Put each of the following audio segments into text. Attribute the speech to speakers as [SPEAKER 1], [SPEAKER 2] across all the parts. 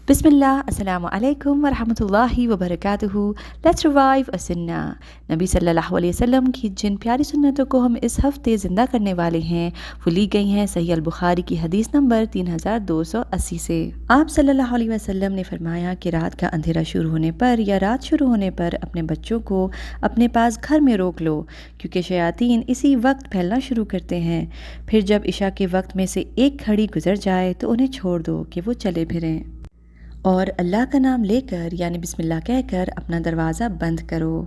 [SPEAKER 1] بسم اللہ السلام علیکم ورحمۃ اللہ وبرکاتہ. لیٹس ریوائو اے سنہ. نبی صلی اللہ علیہ وسلم کی جن پیاری سنتوں کو ہم اس ہفتے زندہ کرنے والے ہیں وہ لی گئی ہیں صحیح البخاری کی حدیث نمبر 3280 سے. آپ صلی اللہ علیہ وسلم نے فرمایا کہ رات کا اندھیرا شروع ہونے پر یا رات شروع ہونے پر اپنے بچوں کو اپنے پاس گھر میں روک لو، کیونکہ شیاطین اسی وقت پھیلنا شروع کرتے ہیں. پھر جب عشاء کے وقت میں سے ایک گھڑی گزر جائے تو انہیں چھوڑ دو کہ وہ چلے پھریں، اور اللہ کا نام لے کر یعنی بسم اللہ کہہ کر اپنا دروازہ بند کرو،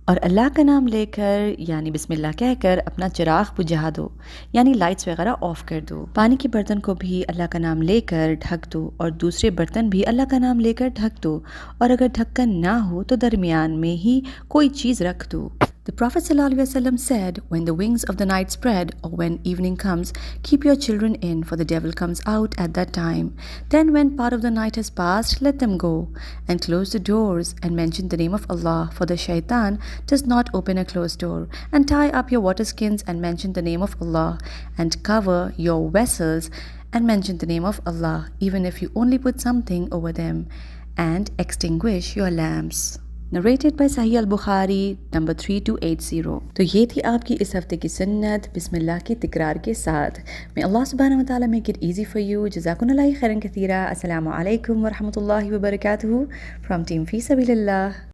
[SPEAKER 1] اور اللہ کا نام لے کر یعنی بسم اللہ کہہ کر اپنا چراغ بجھا دو، یعنی لائٹس وغیرہ آف کر دو. پانی کے برتن کو بھی اللہ کا نام لے کر ڈھک دو، اور دوسرے برتن بھی اللہ کا نام لے کر ڈھک دو، اور اگر ڈھکن نہ ہو تو درمیان میں ہی کوئی چیز رکھ دو. The Prophet ﷺ said, when the wings of the night spread or when evening comes, keep your children in, for the devil comes out at that time. Then when part of the night has passed, let them go, and close the doors, and mention the name of Allah, for the shaitan does not open a closed door. And tie up your water skins and mention the name of Allah, and cover your vessels and mention the name of Allah, even if you only put something over them, and extinguish your lamps. Narrated by صحیح البخاری number 3280. تو یہ تھی آپ کی اس ہفتے کی سنت بسم اللہ کے تکرار کے ساتھ. میں اللہ سبحانہ وتعالی make it easy for you. جزاکم اللہ خیرا کثیرا. السلام علیکم ورحمۃ اللہ وبرکاتہ. فرام ٹیم فی سبیل اللہ.